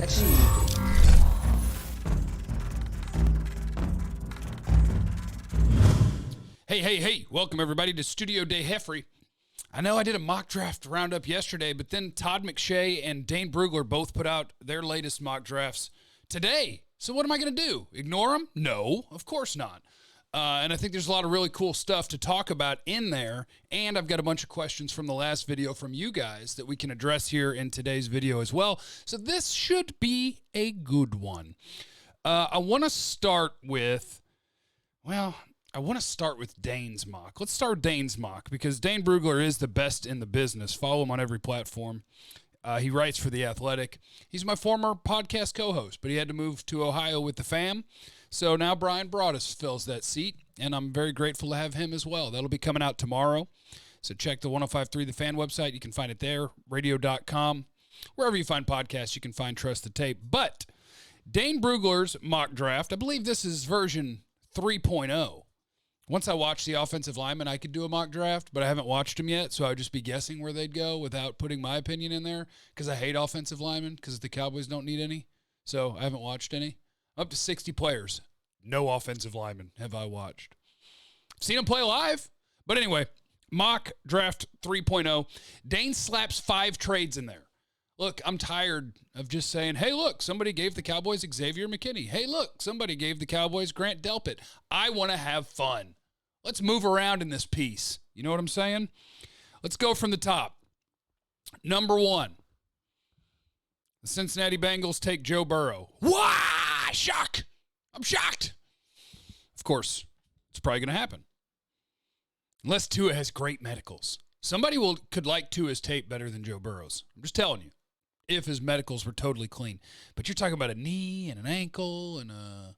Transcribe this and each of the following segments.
achieved. Hey, welcome everybody to Studio Day Heffrey. I know I did a mock draft roundup yesterday, but then Todd McShay and Dane Brugler both put out their latest mock drafts today. So what am I going to do? Ignore them? No, of course not. And I think there's a lot of really cool stuff to talk about in there. And I've got a bunch of questions from the last video from you guys that we can address here in today's video as well. So this should be a good one. I want to start with, Dane's mock. Let's start with Dane's mock because Dane Brugler is the best in the business. Follow him on every platform. He writes for The Athletic. He's my former podcast co-host, but he had to move to Ohio with the fam. So now Brian Broaddus fills that seat, and I'm very grateful to have him as well. That'll be coming out tomorrow. So check the 105.3 The Fan website. You can find it there, radio.com. Wherever you find podcasts, you can find Trust the Tape. But Dane Brugler's mock draft, I believe this is version 3.0. Once I watch the offensive linemen, I could do a mock draft, but I haven't watched them yet, so I would just be guessing where they'd go without putting my opinion in there because I hate offensive linemen because the Cowboys don't need any. So I haven't watched any. Up to 60 players. No offensive linemen have I watched. Seen them play live. But anyway, mock draft 3.0. Dane slaps 5 trades in there. Look, I'm tired of just saying, hey, look, somebody gave the Cowboys Xavier McKinney. Hey, look, somebody gave the Cowboys Grant Delpit. I want to have fun. Let's move around in this piece. You know what I'm saying? Let's go from the top. Number 1. The Cincinnati Bengals take Joe Burrow. Why? Shock. I'm shocked. Of course, it's probably going to happen. Unless Tua has great medicals. Somebody could like Tua's tape better than Joe Burrow's. I'm just telling you. If his medicals were totally clean. But you're talking about a knee and an ankle and a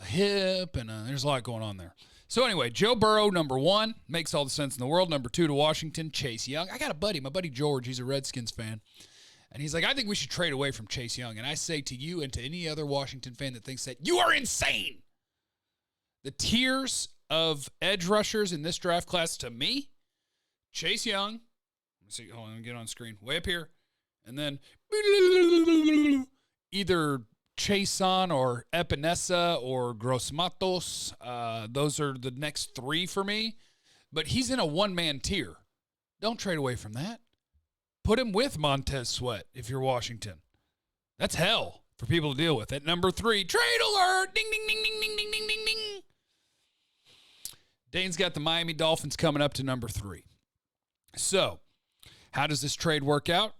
hip, and there's a lot going on there. So anyway, Joe Burrow, number 1, makes all the sense in the world. Number 2 to Washington, Chase Young. I got a buddy, my buddy George, he's a Redskins fan. And he's like, I think we should trade away from Chase Young. And I say to you and to any other Washington fan that thinks that, you are insane. The tiers of edge rushers in this draft class, to me, Chase Young. Let me see. Hold on, let me get on screen. Way up here. And then either Chason or Epinesa or Grossmatos. Those are the next 3 for me. But he's in a one-man tier. Don't trade away from that. Put him with Montez Sweat if you're Washington. That's hell for people to deal with. At number 3, trade alert. Ding, ding, ding, ding, ding, ding, ding, ding, ding. Dane's got the Miami Dolphins coming up to number 3. So, how does this trade work out?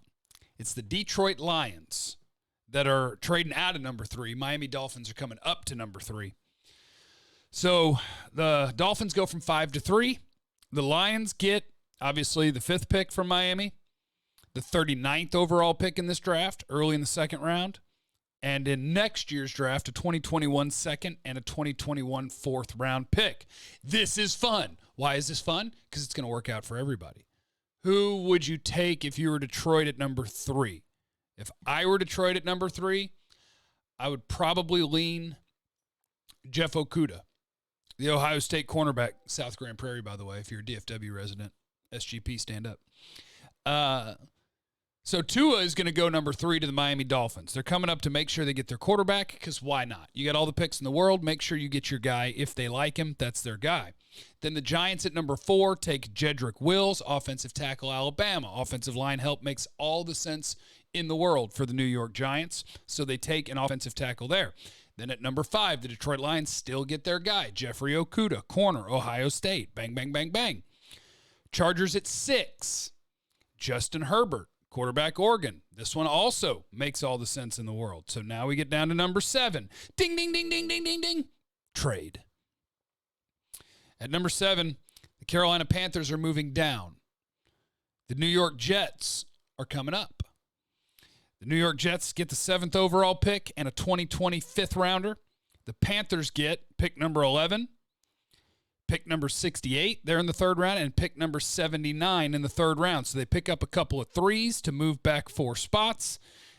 It's the Detroit Lions that are trading out of number 3. Miami Dolphins are coming up to number 3. So, the Dolphins go from 5 to 3. The Lions get, obviously, the 5th pick from Miami. The 39th overall pick in this draft, early in the second round. And in next year's draft, a 2021 second and a 2021 fourth round pick. This is fun. Why is this fun? Because it's going to work out for everybody. Who would you take if you were Detroit at number 3? If I were Detroit at number 3, I would probably lean Jeff Okudah, the Ohio State cornerback, South Grand Prairie, by the way, if you're a DFW resident. SGP, stand up. So Tua is going to go number 3 to the Miami Dolphins. They're coming up to make sure they get their quarterback because why not? You got all the picks in the world. Make sure you get your guy. If they like him, that's their guy. Then the Giants at number 4 take Jedrick Wills, offensive tackle, Alabama. Offensive line help makes all the sense in the world for the New York Giants. So they take an offensive tackle there. Then at number 5, the Detroit Lions still get their guy, Jeffrey Okudah, corner, Ohio State. Bang, bang, bang, bang. Chargers at 6, Justin Herbert. Quarterback, Oregon. This one also makes all the sense in the world. So now we get down to number 7. Ding, ding, ding, ding, ding, ding, ding. Trade. At number 7, the Carolina Panthers are moving down. The New York Jets are coming up. The New York Jets get the 7th overall pick and a 2020 5th rounder. The Panthers get pick number 11. Pick number 68 there in the 3rd round, and pick number 79 in the 3rd round. So they pick up a couple of 3s to move back 4 spots.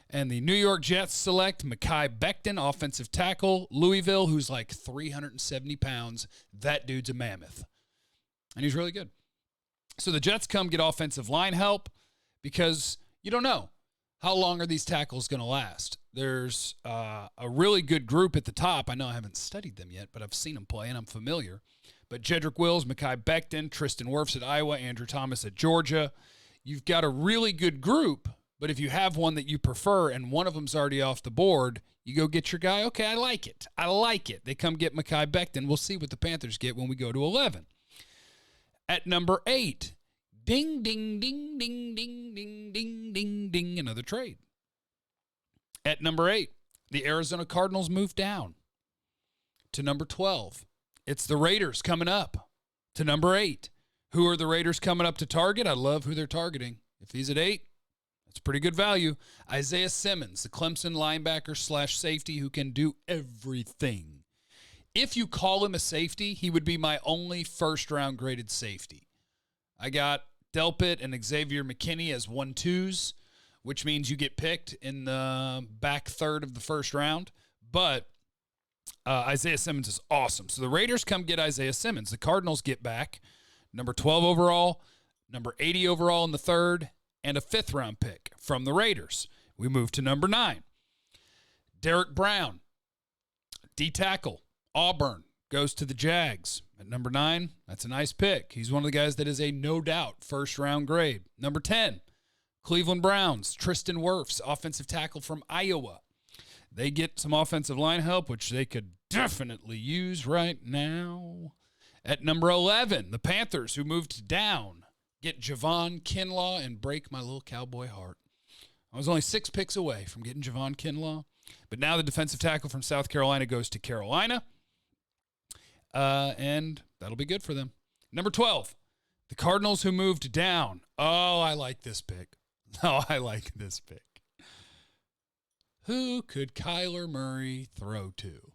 And the New York Jets select Mekhi Becton, offensive tackle, Louisville, who's like 370 pounds. That dude's a mammoth. And he's really good. So the Jets come get offensive line help because you don't know. how long are these tackles going to last? There's a really good group at the top. I know I haven't studied them yet, but I've seen them play, and I'm familiar. But Jedrick Wills, Mekhi Becton, Tristan Wirfs at Iowa, Andrew Thomas at Georgia. You've got a really good group, but if you have one that you prefer and one of them's already off the board, you go get your guy. Okay, I like it. I like it. They come get Mekhi Becton. We'll see what the Panthers get when we go to 11. At number 8, ding, ding, ding, ding, ding, ding, ding, ding, ding, another trade. At number 8, the Arizona Cardinals move down to number 12. It's the Raiders coming up to number 8. Who are the Raiders coming up to target? I love who they're targeting. If he's at 8, that's pretty good value. Isaiah Simmons, the Clemson linebacker / safety who can do everything. If you call him a safety, he would be my only first-round graded safety. I got Delpit and Xavier McKinney as 1-2s, which means you get picked in the back third of the first round. But Isaiah Simmons is awesome. So the Raiders come get Isaiah Simmons. The Cardinals get back number 12 overall, number 80 overall in the third, and a 5th-round pick from the Raiders. We move to number 9. Derek Brown, D-tackle, Auburn, goes to the Jags. At number 9, that's a nice pick. He's one of the guys that is a no-doubt first-round grade. Number 10, Cleveland Browns, Tristan Wirfs, offensive tackle from Iowa. They get some offensive line help, which they could definitely use right now. At number 11, the Panthers, who moved down, get Javon Kinlaw and break my little Cowboy heart. I was only 6 picks away from getting Javon Kinlaw, but now the defensive tackle from South Carolina goes to Carolina, and that'll be good for them. Number 12, the Cardinals, who moved down. Oh, I like this pick. Oh, I like this pick. Who could Kyler Murray throw to?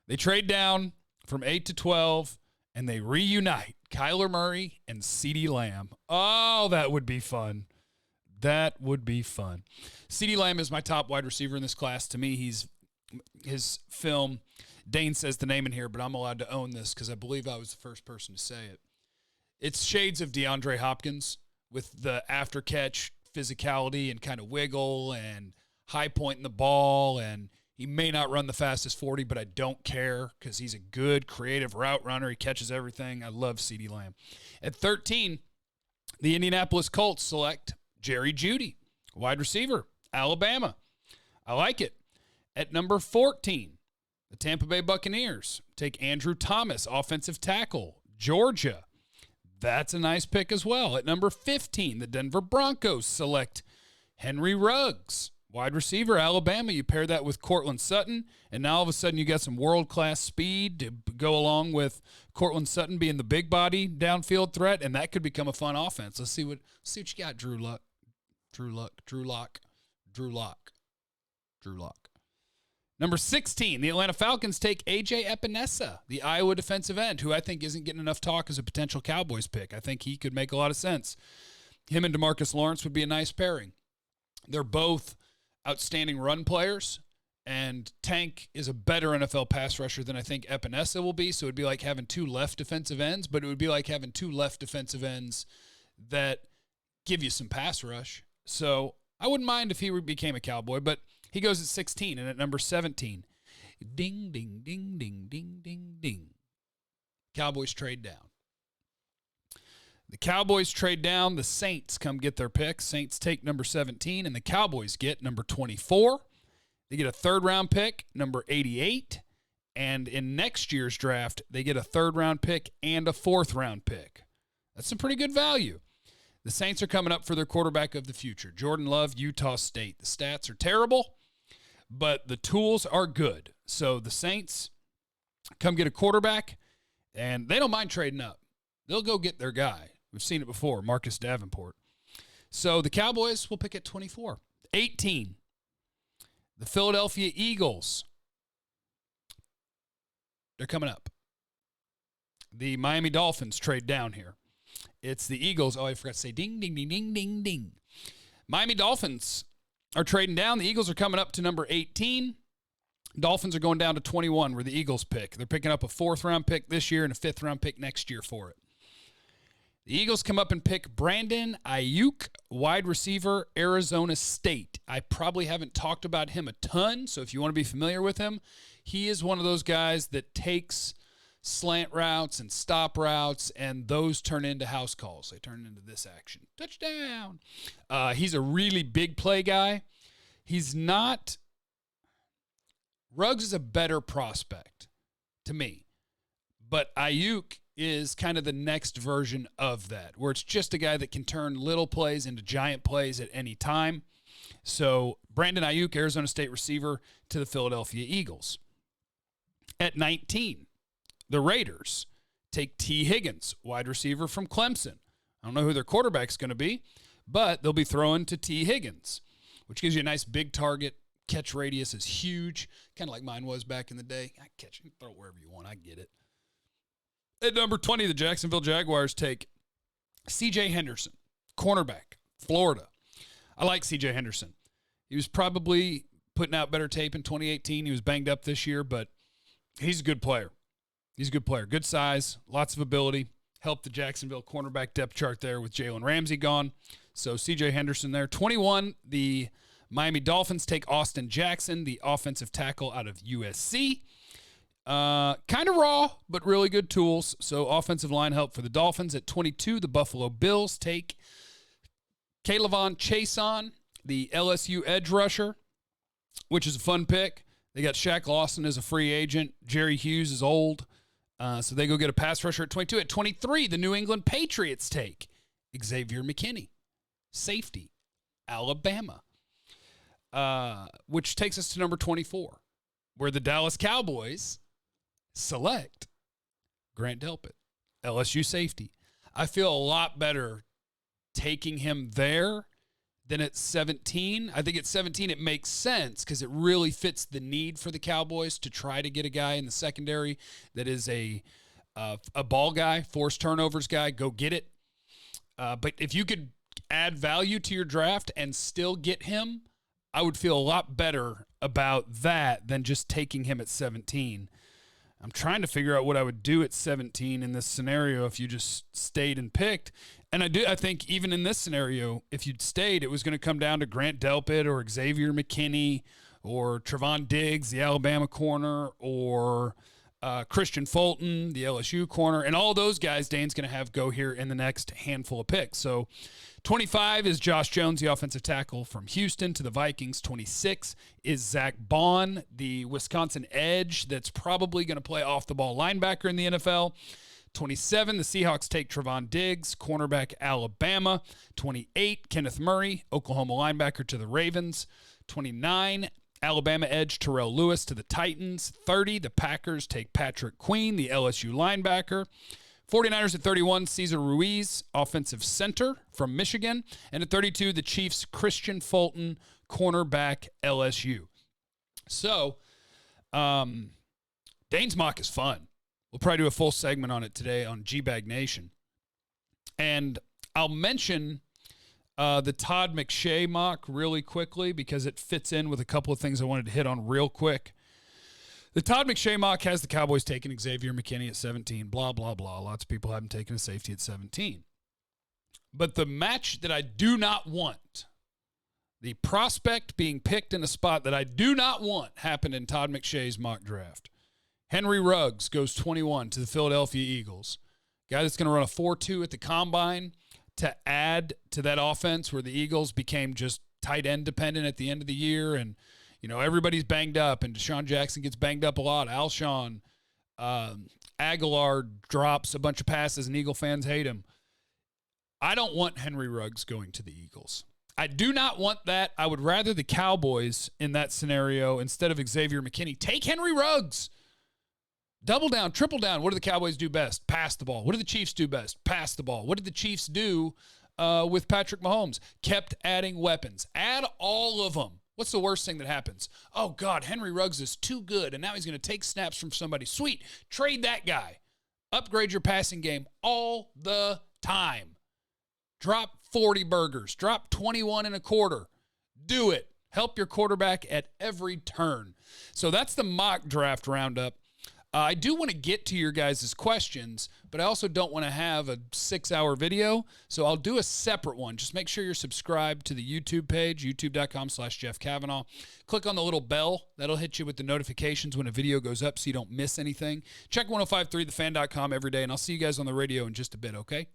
They trade down from 8 to 12, and they reunite Kyler Murray and CeeDee Lamb. Oh, that would be fun. That would be fun. CeeDee Lamb is my top wide receiver in this class. To me, his film, Dane says the name in here, but I'm allowed to own this because I believe I was the first person to say it. It's shades of DeAndre Hopkins with the after-catch physicality and kind of wiggle and high point in the ball, and he may not run the fastest 40, but I don't care because he's a good, creative route runner. He catches everything. I love CeeDee Lamb. At 13, the Indianapolis Colts select Jerry Judy, wide receiver, Alabama. I like it. At number 14, the Tampa Bay Buccaneers take Andrew Thomas, offensive tackle, Georgia. That's a nice pick as well. At number 15, the Denver Broncos select Henry Ruggs, wide receiver, Alabama. You pair that with Cortland Sutton, and now all of a sudden you got some world-class speed to go along with Cortland Sutton being the big body downfield threat, and that could become a fun offense. Let's see what you got, Drew Lock. Number 16, the Atlanta Falcons take A.J. Epinesa, the Iowa defensive end, who I think isn't getting enough talk as a potential Cowboys pick. I think he could make a lot of sense. Him and DeMarcus Lawrence would be a nice pairing. They're both outstanding run players, and Tank is a better NFL pass rusher than I think Epinesa will be, so it would be like having 2 left defensive ends, but it would be like having 2 left defensive ends that give you some pass rush. So I wouldn't mind if he became a Cowboy, but he goes at 16, and at number 17, ding, ding, ding, ding, ding, ding, ding. Cowboys trade down. The Cowboys trade down. The Saints come get their pick. Saints take number 17, and the Cowboys get number 24. They get a 3rd-round pick, number 88, and in next year's draft, they get a 3rd-round pick and a 4th-round pick. That's some pretty good value. The Saints are coming up for their quarterback of the future, Jordan Love, Utah State. The stats are terrible, but the tools are good. So the Saints come get a quarterback, and they don't mind trading up. They'll go get their guy. We've seen it before, Marcus Davenport. So the Cowboys will pick at 24. 18, the Philadelphia Eagles. They're coming up. The Miami Dolphins trade down here. It's the Eagles. Oh, I forgot to say ding, ding, ding, ding, ding, ding. Miami Dolphins are trading down. The Eagles are coming up to number 18. Dolphins are going down to 21 where the Eagles pick. They're picking up a 4th-round pick this year and a 5th-round pick next year for it. The Eagles come up and pick Brandon Ayuk, wide receiver, Arizona State. I probably haven't talked about him a ton, so if you want to be familiar with him, he is one of those guys that takes slant routes and stop routes, and those turn into house calls. They turn into this action. Touchdown. He's a really big play guy. He's not – Ruggs is a better prospect to me, but Ayuk is kind of the next version of that, where it's just a guy that can turn little plays into giant plays at any time. So Brandon Ayuk, Arizona State receiver, to the Philadelphia Eagles. At 19, the Raiders take T. Higgins, wide receiver from Clemson. I don't know who their quarterback's going to be, but they'll be throwing to T. Higgins, which gives you a nice big target. Catch radius is huge, kind of like mine was back in the day. I catch it, throw it wherever you want. I get it. At number 20, the Jacksonville Jaguars take C.J. Henderson, cornerback, Florida. I like C.J. Henderson. He was probably putting out better tape in 2018. He was banged up this year, but he's a good player. He's a good player. Good size, lots of ability. Helped the Jacksonville cornerback depth chart there with Jalen Ramsey gone. So C.J. Henderson there. 21, the Miami Dolphins take Austin Jackson, the offensive tackle out of USC. Kind of raw, but really good tools. So offensive line help for the Dolphins. At 22, the Buffalo Bills take Kayvon Chason, the LSU edge rusher, which is a fun pick. They got Shaq Lawson as a free agent. Jerry Hughes is old. So they go get a pass rusher at 22. At 23, the New England Patriots take Xavier McKinney, safety, Alabama, which takes us to number 24, where the Dallas Cowboys select Grant Delpit, LSU safety. I feel a lot better taking him there than at 17. I think at 17 it makes sense because it really fits the need for the Cowboys to try to get a guy in the secondary that is a ball guy, force turnovers guy. Go get it. But if you could add value to your draft and still get him, I would feel a lot better about that than just taking him at 17. I'm trying to figure out what I would do at 17 in this scenario if you just stayed and picked. And I think even in this scenario, if you'd stayed, it was going to come down to Grant Delpit or Xavier McKinney or Trevon Diggs, the Alabama corner, or Christian Fulton, the LSU corner. And all those guys Dane's going to have go here in the next handful of picks. So 25 is Josh Jones, the offensive tackle from Houston to the Vikings. 26 is Zach Bond, the Wisconsin edge that's probably going to play off-the-ball linebacker in the NFL. 27, the Seahawks take Trevon Diggs, cornerback, Alabama. 28, Kenneth Murray, Oklahoma linebacker to the Ravens. 29, Alabama edge Terrell Lewis to the Titans. 30, the Packers take Patrick Queen, the LSU linebacker. 49ers at 31, Cesar Ruiz, offensive center from Michigan. And at 32, the Chiefs, Christian Fulton, cornerback, LSU. So, Dane's mock is fun. We'll probably do a full segment on it today on G-Bag Nation. And I'll mention the Todd McShay mock really quickly because it fits in with a couple of things I wanted to hit on real quick. The Todd McShay mock has the Cowboys taking Xavier McKinney at 17, blah, blah, blah. Lots of people haven't taken a safety at 17. But the match that I do not want, the prospect being picked in a spot that I do not want, happened in Todd McShay's mock draft. Henry Ruggs goes 21 to the Philadelphia Eagles. Guy that's going to run a 4.2 at the combine to add to that offense where the Eagles became just tight end dependent at the end of the year. And, you know, everybody's banged up, and Deshaun Jackson gets banged up a lot. Alshon Aguilar drops a bunch of passes, and Eagle fans hate him. I don't want Henry Ruggs going to the Eagles. I do not want that. I would rather the Cowboys in that scenario, instead of Xavier McKinney, take Henry Ruggs. Double down, triple down. What do the Cowboys do best? Pass the ball. What do the Chiefs do best? Pass the ball. What did the Chiefs do with Patrick Mahomes? Kept adding weapons. Add all of them. What's the worst thing that happens? Oh, God, Henry Ruggs is too good, and now he's going to take snaps from somebody. Sweet. Trade that guy. Upgrade your passing game all the time. Drop 40 burgers. Drop 21 and a quarter. Do it. Help your quarterback at every turn. So that's the mock draft roundup. I do want to get to your guys' questions, but I also don't want to have a 6-hour video, so I'll do a separate one. Just make sure you're subscribed to the YouTube page, youtube.com/Jeff Kavanaugh. Click on the little bell. That'll hit you with the notifications when a video goes up so you don't miss anything. Check 1053thefan.com every day, and I'll see you guys on the radio in just a bit, okay?